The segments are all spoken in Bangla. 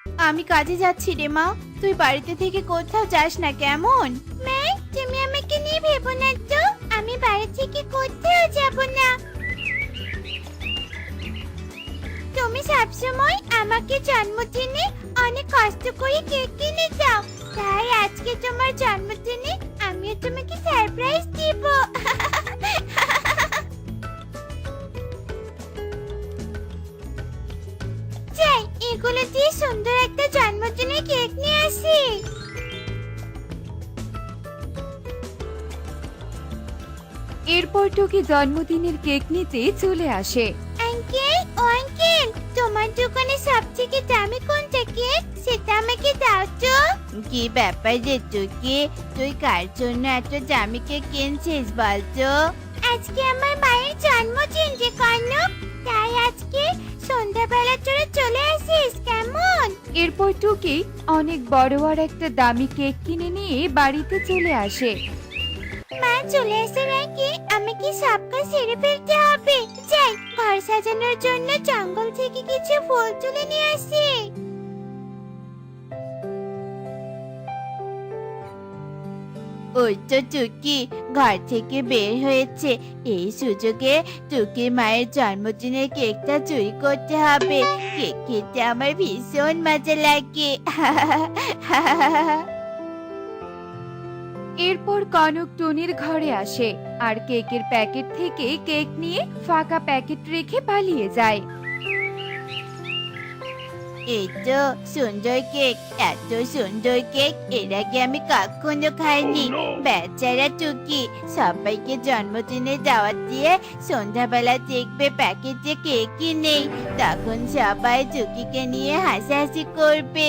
আমি কাজে যাচ্ছি রে মা, তুই বাড়িতে থেকে কোথাও যাস না কেমন? মা, তুমি আমাকে নিয়ে ভেবো না তো, আমি বাড়ি থেকে কোথাও যাব না। তুমি সবসময় আমাকে জন্মদিনে অনেক কষ্ট করে কেক কিনে দাও, তাই আজকে তোমার জন্মদিনে আমিও তোমাকে সারপ্রাইজ দিব। যাই, এগুলো দিয়ে সুন্দর একটা জন্মদিনের কেক নিয়ে আসি। এরপর টুকি জন্মদিনের কেক নিতে চলে আসে। আঙ্কেল, ও আঙ্কেল, তোমার দোকানে সবথেকে দামি কোনটা কেক, সেটা আমাকে দাও তো। কি ব্যাপার রে টুকি, তুই কার জন্য এত দামি কেক কিনছিস বলতো? আজকে আমার মায়ের জন্মদিন যে কর্ণক, তাই আজকে সন্ধ্যাবেলা তোরা চলে আসিস কেমন? এরপর টুকি অনেক বড় আর একটা দামি কেক কিনে নিয়ে বাড়িতে চলে আসে। মা চলে আসার আগে আমাকে সব কাজ সেরে ফেলতে হবে। যাই, ঘর সাজানোর জন্য জঙ্গল থেকে কিছু ফুল তুলে নিয়ে আসি। ওই তো টুকি ঘর থেকে বের হয়েছে, এই সুযোগে টুকি মায়ের জন্মদিনের কেকটা চুরি করতে হবে। কেক খেতে আমার ভীষণ মজা লাগে। এরপর কনক টুনির ঘরে আসে আর কেকের প্যাকেট থেকে কেক নিয়ে ফাঁকা প্যাকেট রেখে পালিয়ে যায়। এই তো সুন্দর কেক, এত সুন্দর কেক এর আগে আমি কখনো খাইনি। বেচারা টুকি সবাইকে জন্মদিনে দাওয়াত দিয়ে সন্ধ্যাবেলা দেখবে প্যাকেটে কেকই নেই, তখন সবাই টুকিকে নিয়ে হাসাহাসি করবে।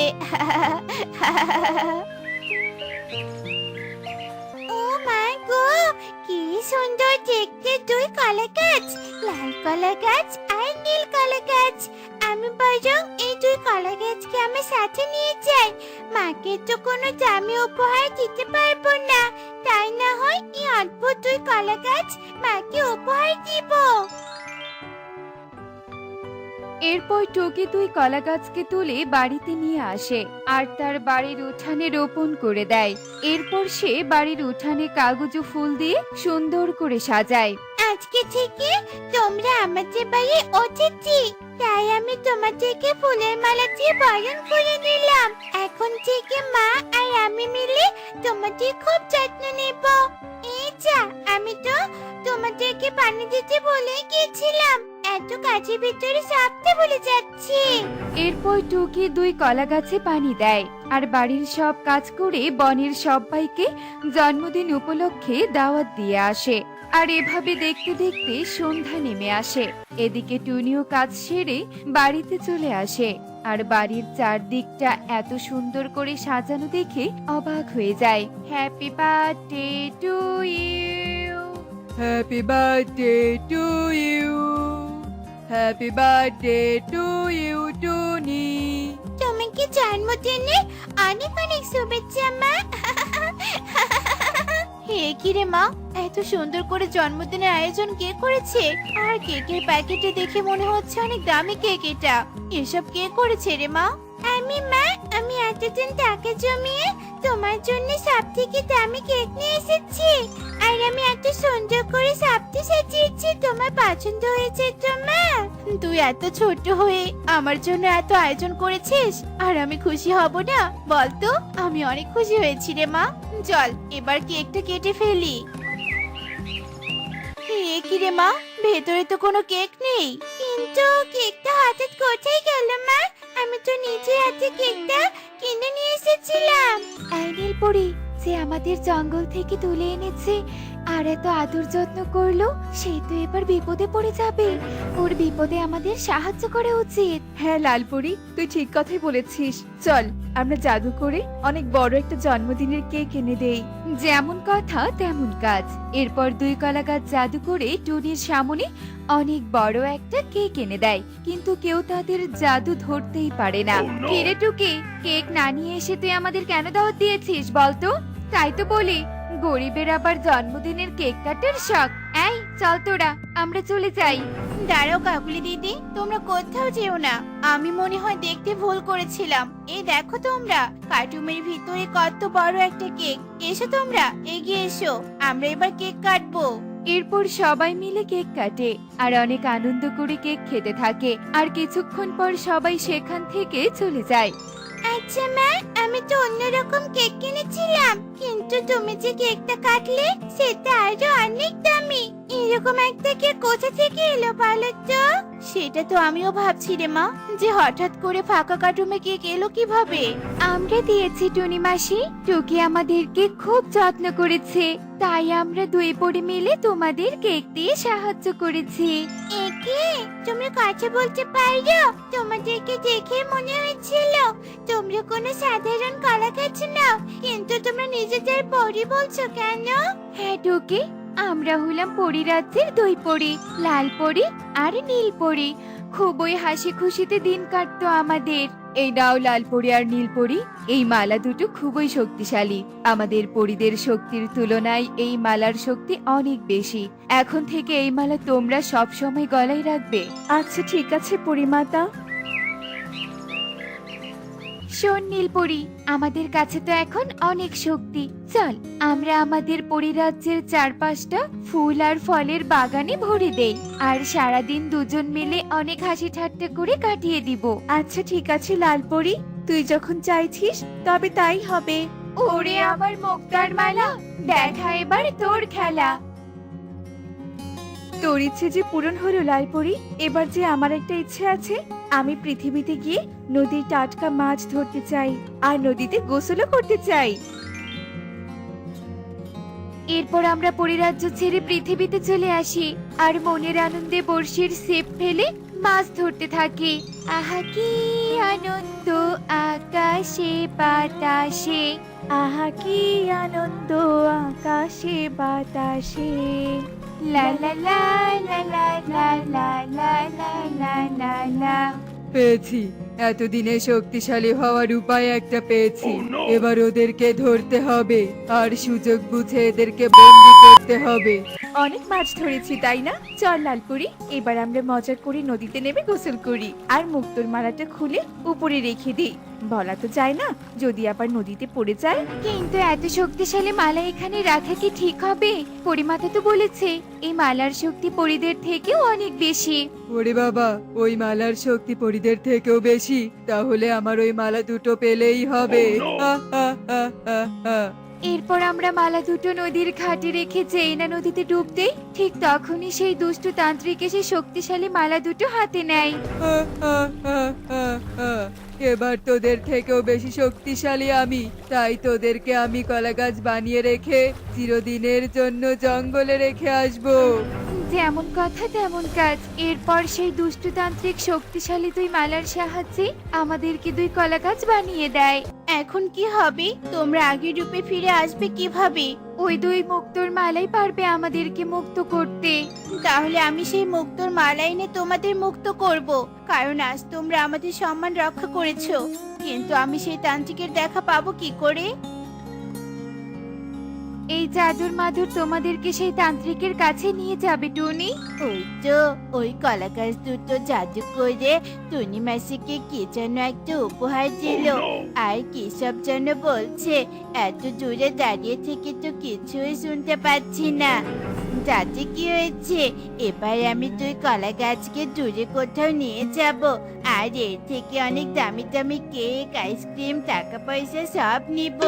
ও মা গো, কি সুন্দর দেখতে দুই কলা গাছ, লাল কলা গাছ আর নীল কলা গাছ। আমি বরং এই দুই কলা গাছকে আমার সাথে নিয়ে যাই। মাকে তো কোনো দামি উপহার দিতে পারবো না, তাই না হয় এই অদ্ভুত দুই কলা গাছ মাকে উপহার দিব। এরপর টুকি দুই কলা গাছকে তুলে বাড়িতে নিয়ে আসে আর তার বাড়ির উঠানে রোপণ করে দেয়। এরপর সে বাড়ির উঠানে কাগজ ও ফুল দিয়ে সুন্দর করে সাজায়। আজকে থেকে তোমরা আমাদের বাড়ির অতিথি, তাই আমি তোমাদেরকে ফুলের মালা দিয়ে বরণ করে নিলাম। এখন থেকে মা আর আমি মিলে তোমাদের খুব যত্ন নেব। এই যা, আমি তো তোমাদেরকে পানি দিতে ভুলে গিয়েছিলাম, এত কাজের ভিতরে সাপতে ভুলে যাচ্ছি। এরপর টুকি দুই কলা গাছে পানি দেয় আর বাড়ির সব কাজ করে বনের সবাইকে জন্মদিন উপলক্ষে দাওয়াত দিয়ে আসে। আর এভাবে দেখতে দেখতে সন্ধ্যা নেমে আসে। এদিকে টুনিও কাজ সেরে বাড়িতে চলে আসে আর বাড়ির চারদিকটা এত সুন্দর করে সাজানো দেখে অবাক হয়ে যায়। Happy birthday to you, happy birthday to you, happy birthday to you Tuni. তোমাকে জন্মদিনে অনেক অনেক শুভেচ্ছা মা। হে কি রে মা, এত সুন্দর করে জন্মদিনের আয়োজন কে করেছে? আর কেকের প্যাকেটে দেখে মনে হচ্ছে অনেক দামি কেক। এটা এসব কে করেছে রে মা? আমি মা, আমি এতদিন টাকা জমিয়ে তোমার জন্য সব থেকে দামি কেক নিয়ে এসেছি, আর আমি এত সুন্দর করে সবটি সাজিয়েছি। তোমার পছন্দ হয়েছে তো মা? তুই এত ছোট হয়ে আমার জন্য এত আয়োজন করেছিস, আর আমি খুশি হব না বলতো? আমি অনেক খুশি হয়েছি রে মা। চল এবার কেকটা কেটে ফেলি। এ কি রে মা, ভেতরে তো কোনো কেক নেই। কিন্তু কেকটা হঠাৎ কোথায় গেল মা? আমি তো নিজে হাতে কেকটা কিনে নিয়ে এসেছিলাম। এই নীলপরি যে আমাদের জঙ্গল থেকে তুলে এনেছে আর এত আদর যত্ন করলো, সে তো এবার বিপদে পড়ে যাবে। ওর বিপদে আমাদের সাহায্য করা উচিত। হ্যাঁ লালপরি, তুই ঠিক কথাই বলেছিস। চল আমরা জাদু করে অনেক বড় একটা জন্মদিনের কেক এনে দেই। যেমন কথা তেমন কাজ। এরপর দুই কলা গাছ জাদু করে টুনির সামনে অনেক বড় একটা কেক এনে দেয়, কিন্তু কেউ তাদের জাদু ধরতেই পারে না। কিরে টুকি, কেক না নিয়ে এসে তুই আমাদের কেন দাওয়াত দিয়েছিস বলতো? তাই তো বলি, গরিবের আবার জন্মদিনের কেক কাটার শখ। এই চল তোরা আমরা চলে যাই। দাঁড়াও কাকুলি দিদি, তোমরা কোথাও যেও না। আমি মনে হয় দেখতে ভুল করেছিলাম। এই দেখো তোমরা, কার্টুনের ভিতরে কত বড় একটা কেক। এসো তোমরা, এগিয়ে এসো, আমরা এবার কেক কাটবো। এরপর সবাই মিলে কেক কাটে আর অনেক আনন্দ করে কেক খেতে থাকে। আর কিছুক্ষণ পর সবাই সেখান থেকে চলে যায়। আচ্ছা মা, আমি তো অন্যরকম কেক কিনেছিলাম, কিন্তু তুমি যে কেকটা কাটলে সেটা আরো অনেক দামি। এরকম একটা কেক কোথা থেকে এলো বলো তো? সেটা তো আমিও ভাবছি রে মা, যে হঠাৎ করে ফাঁকা কার্টুনে কেক এলো কিভাবে। আমরা দিয়েছি টুনি মাসি, টুকি আমাদেরকে খুব যত্ন করেছে, তাই আমরা দুই পড়ে মিলে তোমাদের কেক দিয়ে সাহায্য করেছি। একে তুমি কথা বলতে পারো? তোমাদেরকে দেখে মনে হয়েছিল তোমরা কোনো সাধারণ কলা গাছ নাও, কিন্তু তোমরা নিজেদের পরি বলছো কেন? হ্যাঁ টুকি, আমরা হলাম পরিরাজ্যের দুই পরি, লাল পরি আর নীল পরি। খুবই হাসি খুশিতে দিন কাটতো আমাদের। এই নাও লাল পরি আর নীল পরি, এই মালা দুটো খুবই শক্তিশালী। আমাদের পরিদের শক্তির তুলনায় এই মালার শক্তি অনেক বেশি। এখন থেকে এই মালা তোমরা সব সময় গলায় রাখবে। আচ্ছা ঠিক আছে পরিমাতা। শোন নীলপরি, আমাদের কাছে তো এখন অনেক শক্তি। চল আমরা আমাদের পরিরাজ্যের চারপাশটা ফুল আর ফলের বাগানে ভরে দেই, আর সারাদিন দুজন মিলে অনেক হাসি ঠাট্টা করে কাটিয়ে দিব। আচ্ছা ঠিক আছে লালপরি, তুই যখন চাইছিস তবে তাই হবে। ওরে আবার মুক্তার মালা, দেখা এবার তোর খেলা। তোর ইচ্ছে যে পূরণ হলো লালপরি, এবার যে আমার একটা ইচ্ছে আছে, আমি পৃথিবীতে গিয়ে নদীর টাটকা মাছ ধরতে চাই আর নদীতে গোসলও করতে চাই। এরপর আমরা পরিরাজ্য ছেড়ে পৃথিবীতে চলে আসি আর মনের আনন্দে বড়শির ছিপ ফেলে মাছ ধরতে থাকি। আহা কি আনন্দ আকাশে বাতাসে, আহা কি আনন্দ আকাশে বাতাসে। লা লা লা লা লা লা লা লা লা লা লা লা। পেয়েছি, এতদিনে শক্তিশালী হওয়ার উপায় একটা পেয়েছি। এবার ওদেরকে ধরতে হবে আর সুযোগ বুঝে এদেরকে বন্দি করতে হবে। অনেক মাছ ধরেছি তাই না? চল লালপরি, এবার আমরা মজা করে নদীতে নেমে গোসল করি আর মুক্তোর মালাটা খুলে উপরে রেখে দিই। বলা তো যায় না, যদি আবার নদীতে পড়ে যায়। কিন্তু এত শক্তিশালী মালা এখানে রাখা কি ঠিক হবে? পরিমাতা তো বলেছে এই মালার শক্তি পরিদের থেকেও অনেক বেশি। ওরে বাবা, ওই মালার শক্তি পরিদের থেকেও বেশি? তাহলে আমার ওই মালা দুটো পেলেই হবে। আহ, আহ, আহ, আহ, আহ। এরপর আমরা মালা দুটো নদীর ঘাটে রেখে যেই না নদীতে ডুব দেই, ঠিক তখনই সেই দুষ্টু তান্ত্রিক এসে শক্তিশালী মালা দুটো হাতে নেয়। আহ, আহ, আহ, আহ, আহ। এবার তোদের থেকেও বেশি শক্তিশালী আমি, তাই তোদেরকে আমি কলা গাছ বানিয়ে রেখে চিরদিনের জন্য জঙ্গলে রেখে আসবো। যেমন কথা তেমন কাজ। এরপর সেই দুষ্টু তান্ত্রিক শক্তিশালী দুই মালার সাহায্যে আমাদেরকে দুই কলা গাছ বানিয়ে দেয়। এখন কি হবে? তোমরা আগের রূপে ফিরে আসবে কিভাবে? ওই দুই মুক্তোর মালাই পারবে আমাদেরকে মুক্ত করতে। তাহলে আমি সেই মুক্তোর মালা এনে তোমাদের মুক্ত করব, কারণ আজ তোমরা আমাদের সম্মান রক্ষা করেছো। কিন্তু আমি সেই তান্ত্রিকের দেখা পাবো কি করে? এই জাদুর মাদুর তোমাদেরকে সেই তান্ত্রিকের কাছে নিয়ে যাবে টুনি। ওই তো, ওই কলা গাছ দুটো জাদু করে টুনি মাসিকে কি যেন একটা উপহার দিল, আর কি সব যেন বলছে। এত দূরে দাঁড়িয়ে থেকে তো কিছুই শুনতে পাচ্ছি না। যাতে কি হয়েছে, এবার আমি দুই কলা গাছকে দূরে কোথাও নিয়ে যাব, আর এর থেকে অনেক দামি দামি কেক, আইসক্রিম, টাকা পয়সা সব নিব।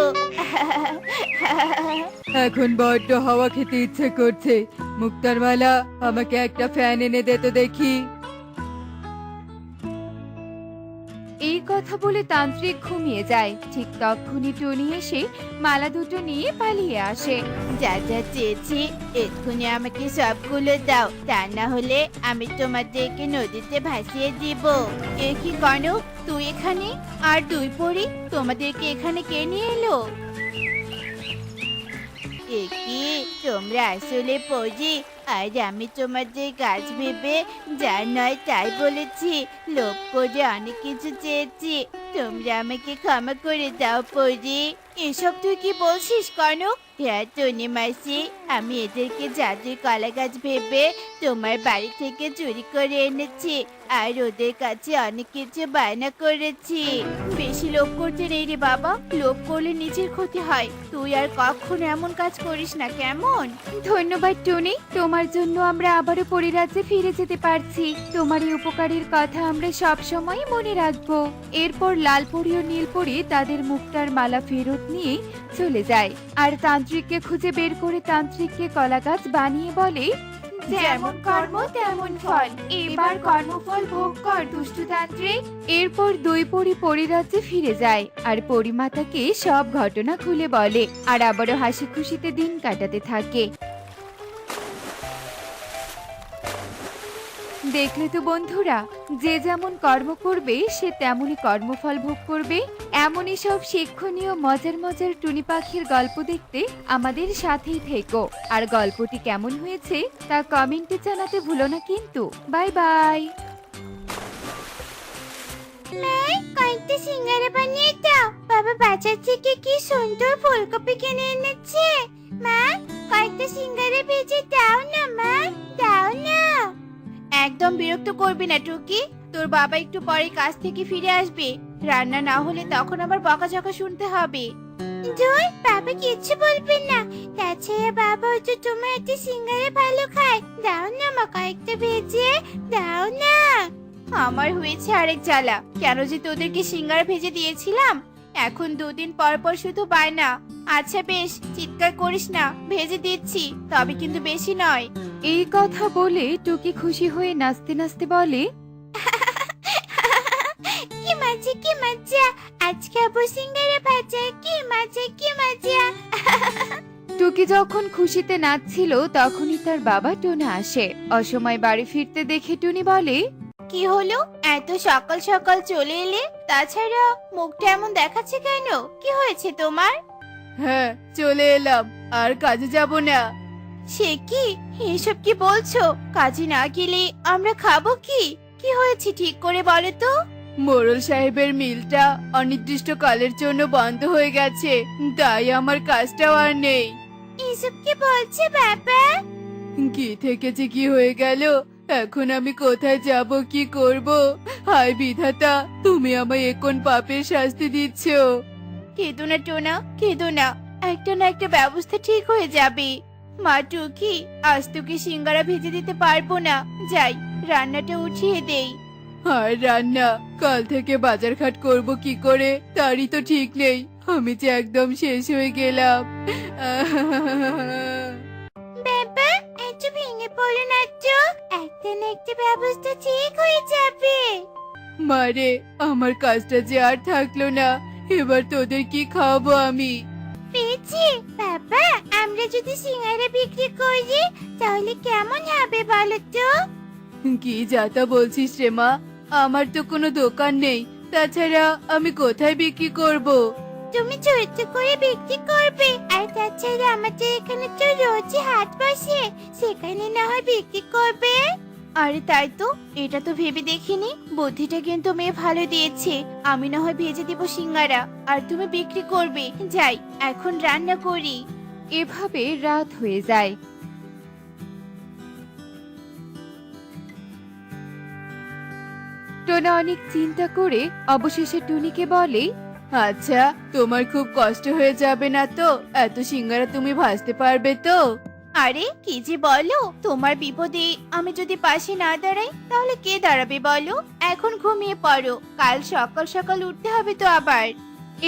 এখন বড্ড হাওয়া খেতে ইচ্ছে করছে। মুক্তার মালা, আমাকে একটা ফ্যান এনে দে তো দেখি। এই কথা বলে তান্ত্রিক ঘুমিয়ে যায়। ঠিক তখনই টুনি এসে মালা দুটো নিয়ে পালিয়ে আসে। যা যা চেয়েছি এক্ষুনি আমাকে সবগুলো দাও, তা না হলে আমি তোমাদেরকে নদীতে ভাসিয়ে দিব। এ কি কনক, তুই এখানে? আর দুই পরি, তোমাদেরকে এখানে কে নিয়ে এলো? এ কি, তোমরা আসলে পরি? আজ আমি তোমাদের গাছ ভেবে যা নয় তাই বলেছি, লোভ করে অনেক কিছু চেয়েছি। তোমরা আমাকে ক্ষমা করে দাও পরি। এসব তুই কি বলছিস কনক? হ্যাঁ টনি মাসি, আমি এদেরকে জাদুর কলা গাছ ভেবে তোমার বাড়ি থেকে চুরি করে এনেছি আর ওদের কাছে অনেক কিছু বায়না করেছি। বেশি লোভ করতে নেই রে বাবা, লোভ করলে নিজের ক্ষতি হয়। তুই আর কখনো এমন কাজ করিস না, কেমন? ধন্যবাদ টুনি, তোমার জন্য আমরা আবারও পরিরাজ্যে ফিরে যেতে পারছি। তোমার এই উপকারের কথা আমরা সব সময় মনে রাখবো। এরপর লালপরি ও নীলপরি তাদের মুক্তার মালা ফেরত নিয়ে চলে যায় আর তান্ত্রিককে খুঁজে বের করে তান্ত্রিককে কলা গাছ বানিয়ে বলে, যেমন কর্ম তেমন ফল, এবার কর্মফল ভোগ কর দুষ্টু তান্ত্রিক। এরপর দুই পরি পরিরাজ্যে ফিরে যায় আর পরিমাতাকে সব ঘটনা খুলে বলে আর আবারও হাসি খুশিতে দিন কাটাতে থাকে। দেখলে তো বন্ধুরা, যে যেমন কর্ম করবে সে তেমনই কর্মফল ভোগ করবে। এমনই সব শিক্ষণীয় মজার মজার টুনি পাখির গল্প দেখতে আমাদের সাথেই থেকো। আর গল্পটি কেমন হয়েছে তা কমেন্টে জানাতে ভুলো না কিন্তু। Bye bye. কয়েকটা সিঙ্গারা বানিয়ে দাও। বাবা বাজার থেকে কি সুন্দর ফুলকপি কিনে এনেছে। মা, কয়েকটা সিঙ্গারা ভেজে দাও না মা, দাও না। একদম বিরক্ত করবি না টুকি, তোর বাবা একটু পরে কাজ থেকে ফিরে আসবে। রান্না না হলে তখন আবার বকাঝকা শুনতে হবে। ধুর, বাবা কিচ্ছু বলবেন না। তাছাড়া বাবা হচ্ছে তোমার একটা সিঙ্গারা ভালো খায়। দাও না মা, কয়েকটা ভেজে দাও না। আমার হয়েছে আরেক জ্বালা, কেন যে তোদেরকে সিঙ্গারা ভেজে দিয়েছিলাম। এখন দুদিন পর পর শুধু বায়না। আচ্ছা বেশ, চিৎকার করিস না, ভেজে দিচ্ছি, তবে কিন্তু বেশি নয়। এই কথা বলে টুকি খুশি হয়ে নাচতে নাচতে বলে, কি মজা কি মজা, আজ খাবো সিঙ্গারা ভাজা, কি মজা কি মজা। টুকি যখন খুশিতে নাচছিল তখনই তার বাবা টোনা আসে। অসময় বাড়ি ফিরতে দেখে টুনি বলে, কি হলো, এত সকাল সকাল চলে এলে? তাছাড়া মুখটা এমন দেখাচ্ছে কেন? কি হয়েছে তোমার? হ্যাঁ, চলে এলাম, আর কাজে যাব না। সে কি, এসব কি বলছো? কাজে না গেলে আমরা খাবো কি? কি হয়েছে ঠিক করে বলো তো। মোড়ল সাহেবের মিলটা অনির্দিষ্ট কালের জন্য বন্ধ হয়ে গেছে, তাই আমার কাজটাও আর নেই। এসব কি বলছে বাবা? কি থেকে যে কি হয়ে গেল, এখন আমি কোথায় যাব, কি করব? হায় বিধাতা, তুমি আমায় এখন পাপের শাস্তি দিচ্ছ। কেঁদো না টোনা, কেঁদো না, একটা না একটা ব্যবস্থা ঠিক হয়ে যাবে। মা টুকি, আজ তোকে সিঙ্গারা ভেজে দিতে পারবো না, যাই রান্নাটা উঠিয়ে দেই। আর রান্না, কাল থেকে বাজারঘাট করব কি করে তারই তো ঠিক নেই। আমি যে একদম শেষ হয়ে গেলাম। বাবা, এত ভেঙে পড়ো না তো, একটা না একটা ব্যবস্থা ঠিক হয়ে যাবে। মারে, আমার কাজটা যে আর থাকলো না, এবার তোদের কি খাওয়াবো আমি? পেয়েছি বাবা, আমরা যদি সিঙ্গারা বিক্রি করি তাহলে কেমন হবে বলো তো? কি যাতা বলছিস রে মা, আমার তো কোনো দোকান নেই, তাছাড়া আমি কোথায় বিক্রি করব? তুমি ছোট করে বিক্রি করবে, আর তাছাড়া আমাদের এখানে তো রোজই হাট বসে, সেখানে না হয় বিক্রি করবে। আরে তাই তো, এটা তো ভেবে দেখিনি। বুদ্ধিটা কিন্তু মেয়ে ভালো দিয়েছে। আমি না হয় ভেজে দিব সিঙ্গারা, আর তুমি বিক্রি করবে। যাই এখন রান্না করি। এভাবে রাত হয়ে যায়। টোনা অনেক চিন্তা করে অবশেষে টুনিকে বলে, আচ্ছা, তোমার খুব কষ্ট হয়ে যাবে না তো? এত সিঙ্গারা তুমি ভাজতে পারবে তো? আরে কি যে বলো, তোমার বিপদে আমি যদি পাশে না দাঁড়াই তাহলে কে দাঁড়াবে বলো? এখন ঘুমিয়ে পড়ো, কাল সকাল সকাল উঠতে হবে তো আবার।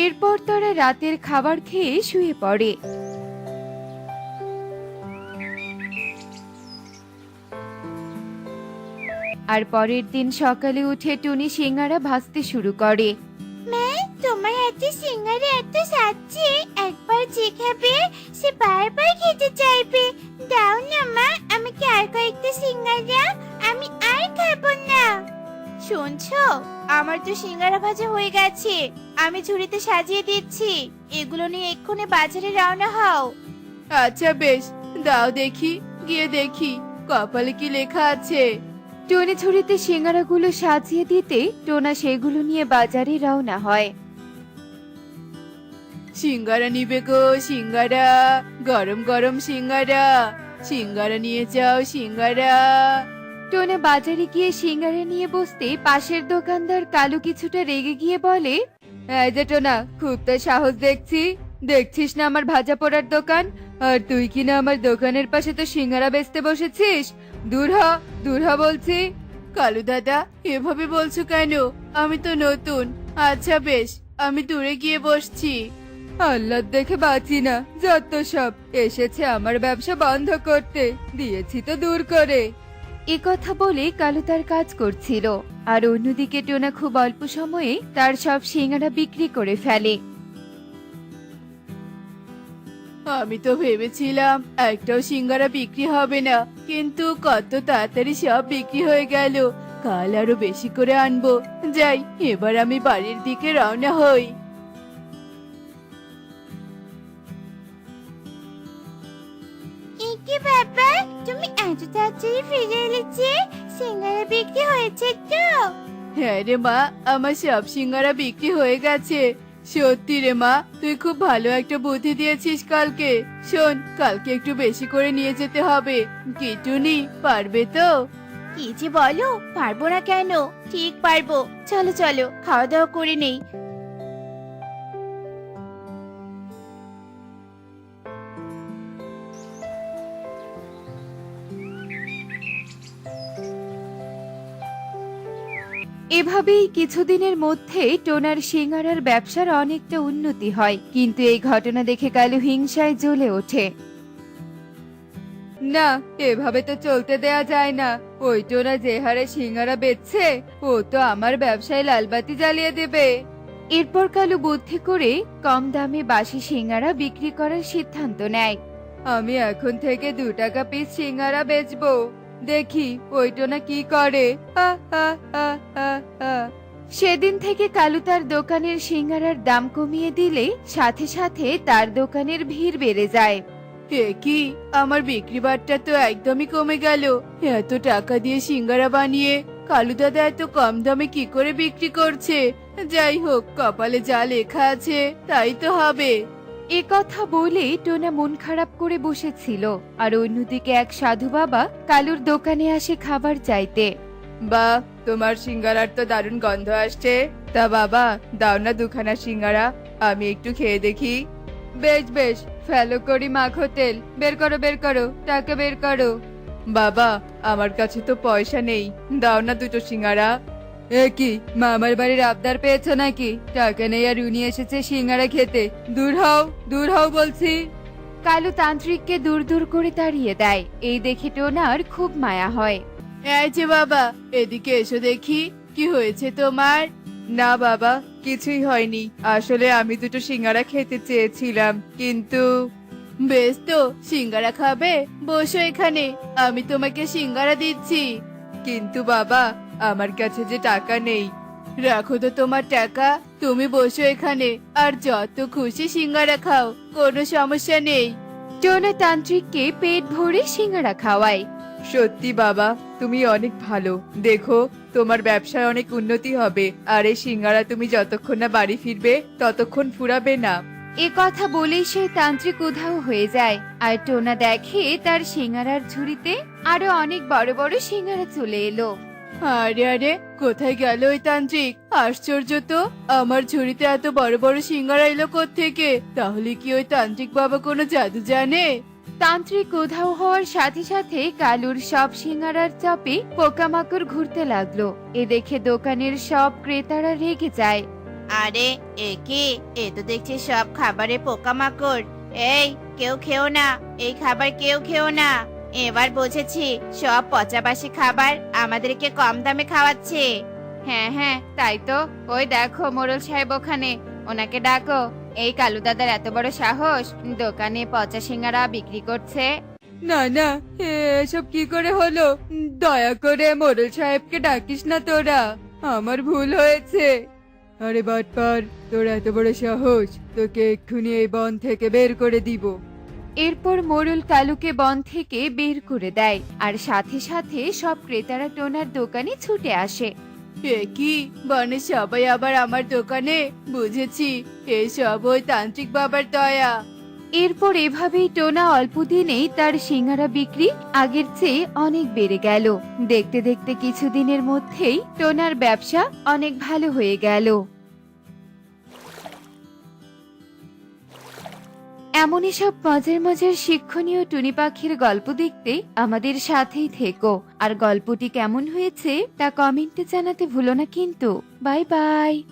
এরপর তারা রাতের খাবার খেয়ে শুয়ে পড়ে। আর পরের দিন সকালে উঠে টুনি সিঙ্গারা ভাজতে শুরু করে। মা, তোমার হাতে সিঙ্গারা এত সাজছে, একবার যে খাবে সে বারবার খেতে চাইবে। দাও না মা, আমাকে আর কয়েকটা সিঙ্গারা, আমি আর খাবো না। শুনছো, আমার তো সিঙ্গারা ভাজা হয়ে গেছে, আমি ঝুড়িতে সাজিয়ে দিচ্ছি। এগুলো নিয়ে এক্ষুনি বাজারে রওনা হও। আচ্ছা বেশ, দাও দেখি, গিয়ে দেখি কপালে কি লেখা আছে। টুনি ঝুড়িতে সিঙ্গারাগুলো সাজিয়ে দিতে টোনা সেগুলো নিয়ে বাজারে রওনা হয়। সিঙ্গারা নিবে গো, সিঙ্গারা, গরম গরম সিঙ্গারা, সিঙ্গারা নিয়ে যাও, সিঙ্গারা। টোনা বাজারে গিয়ে সিঙ্গারা নিয়ে বসতে পাশের দোকানদার কালু কিছুটা রেগে গিয়ে বলে, এই যে টোনা, খুব তো সাহস দেখছি, দেখছিস না আমার ভাজা পোড়ার দোকান, আর তুই কিনা আমার দোকানের পাশে তো সিঙ্গারা বেচতে বসেছিস। দূর হ বলছি। কালু দাদা, এভাবে বলছো কেন? আমি তো নতুন। আচ্ছা বেশ, আমি দূরে গিয়ে বসছি। আল্লাহ দেখে বাঁচি না, যত সব এসেছে আমার ব্যবসা বন্ধ করতে, দিয়েছি তো দূর করে। এ কথা বলে কালু তার কাজ করছিল, আর অন্যদিকে টোনা খুব অল্প সময়ে তার সব সিঙ্গারা বিক্রি করে ফেলে। আমি তো ভেবেছিলাম একটাও সিঙ্গারা বিক্রি হবে না, কিন্তু কত তাড়াতাড়ি সব বিক্রি হয়ে গেল। কাল আরো বেশি করে আনবো। যাই, এবার আমি বাড়ির দিকে রওনা হই। এ কি ব্যাপার, তুমি এত তাড়াতাড়ি ফিরে এলে যে? সিঙ্গারা বিক্রি হয়েছে তো? হ্যাঁ রে মা, আমার সব সিঙ্গারা বিক্রি হয়ে গেছে। সত্যি রে মা, তুই খুব ভালো একটা বুদ্ধি দিয়েছিস কালকে। শোন, কালকে একটু বেশি করে নিয়ে যেতে হবে। কিটুনি, পারবে তো? কি যে বলো, পারবো না কেন? ঠিক পারবো। চলো চলো, খাওয়া দাওয়া করে নেই। এভাবেই কিছুদিনের মধ্যে টোনার সিঙ্গারার ব্যবসার অনেকটা উন্নতি হয়, কিন্তু এই ঘটনা দেখে কালু হিংসায় জ্বলে ওঠে। না, এভাবে তো চলতে দেয়া যায় না। ওই টোনা যে হারে সিঙ্গারা বেচছে, ও তো আমার ব্যবসায় লালবাতি জ্বালিয়ে দেবে। এরপর কালু বুদ্ধি করে কম দামে বাসি সিঙ্গারা বিক্রি করার সিদ্ধান্ত নেয়। আমি এখন থেকে 2 টাকা পিস সিঙ্গারা বেচবো, দেখি ওই টোনা কি করে। হা, হা, হা, হা, হা। সেদিন থেকে কালু তার দোকানের সিঙ্গারার দাম কমিয়ে দিলে সাথে সাথে তার দোকানের ভিড় বেড়ে যায়। এ কি, আমার বিক্রি বাট্টা তো একদমই কমে গেল। এত টাকা দিয়ে সিঙ্গারা বানিয়ে কালু দাদা এত কম দামে কি করে বিক্রি করছে? যাই হোক, কপালে যা লেখা আছে তাই তো হবে। এ কথা বলে টোনা মন খারাপ করে বসেছিল, আর অন্যদিকে এক সাধু বাবা কালুর দোকানে আসে খাবার চাইতে। বা, তোমার সিঙ্গারার তো দারুণ গন্ধ আসছে। তা বাবা, দাও না 2খানা সিঙ্গারা, আমি একটু খেয়ে দেখি। বেশ বেশ, ফেলো করি মাখো তেল, বের করো, টাকা বের করো। বাবা, আমার কাছে তো পয়সা নেই, দাও না 2টো সিঙ্গারা। এ কি, মামার বাড়ির আবদার পেয়েছো নাকি? টাকা নেই আর উনি এসেছে সিঙ্গারা খেতে। দূর হও বলছি। কালু তান্ত্রিককে দূর দূর করে তাড়িয়ে দেয়। এই দেখে টোনার খুব মায়া হয়। এই যে বাবা, এদিকে এসো দেখি, কি হয়েছে তোমার? না বাবা, কিছুই হয়নি। আসলে আমি 2টো সিঙ্গারা খেতে চেয়েছিলাম, কিন্তু। বেশ তো, সিঙ্গারা খাবে? বসো এখানে, আমি তোমাকে সিঙ্গারা দিচ্ছি। কিন্তু বাবা, আমার কাছে যে টাকা নেই। রাখো তো তোমার টাকা, তুমি বসো এখানে, আর যত খুশি সিঙ্গারা খাও, কোনো সমস্যা নেই। টোনা তান্ত্রিককে পেট ভরে সিঙ্গারা খাওয়ায়। সত্যি বাবা, তুমি অনেক ভালো। দেখো, তোমার ব্যবসায় অনেক উন্নতি হবে, আর এই সিঙ্গারা তুমি যতক্ষণ না বাড়ি ফিরবে ততক্ষণ ফুরাবে না। এ কথা বলেই সেই তান্ত্রিক উধাও হয়ে যায়, আর টোনা দেখে তার সিঙ্গারার ঝুড়িতে আরো অনেক বড় বড় সিঙ্গারা চলে এলো। আরে আরে, কোথায় গেল ওই তান্ত্রিক? আশ্চর্য তো, আমার ঝুড়িতে এত বড় বড় সিঙ্গারা এলো কোত্থেকে? তাহলে কি ওই তান্ত্রিক বাবা কোনো জাদু জানে? তান্ত্রিক উধাও হওয়ার সাথে সাথে কালুর সব সিঙ্গারার চাপে পোকামাকড় ঘুরতে লাগলো। এ দেখে দোকানের সব ক্রেতারা রেগে যায়। আরে এ কি, এ তো দেখছি সব খাবারে পোকামাকড়। এই, কেউ খেও না, এই খাবার কেউ খেও না। এবার বুঝেছি, সব পচাবাসি খাবার আমাদেরকে কম দামে খাওয়াচ্ছে। হ্যাঁ হ্যাঁ, তাই তো। ওই দেখো মোড়ল সাহেব ওখানে, ওনাকে ডাকো। এই কালু দাদার এত বড় সাহস, দোকানে পচা সিঙ্গারা বিক্রি করছে। না না, এসব কি করে হলো? দয়া করে মোড়ল সাহেবকে ডাকিস না তোরা, আমার ভুল হয়েছে। আরে বাটপার, তোর এত বড় সাহস, তোকে এক্ষুনি এই বন থেকে বের করে দিব। এরপর মোড়ল কালুকে বন থেকে বের করে দেয়, আর সাথে সাথে সব ক্রেতারা টোনার দোকানে ছুটে আসে। এ কি বনে সবাই আবার আমার দোকানে? বুঝেছি, এসব ওই তান্ত্রিক বাবার দয়া। এরপর এভাবেই টোনা অল্প দিনেই তার সিঙ্গারা বিক্রি আগের চেয়ে অনেক বেড়ে গেল। দেখতে দেখতে কিছুদিনের মধ্যেই টোনার ব্যবসা অনেক ভালো হয়ে গেল। এমনই সব মজার মজার শিক্ষণীয় টুনি পাখির গল্প দেখতে আমাদের সাথেই থেকো। আর গল্পটি কেমন হয়েছে তা কমেন্টে জানাতে ভুলো না কিন্তু। Bye bye.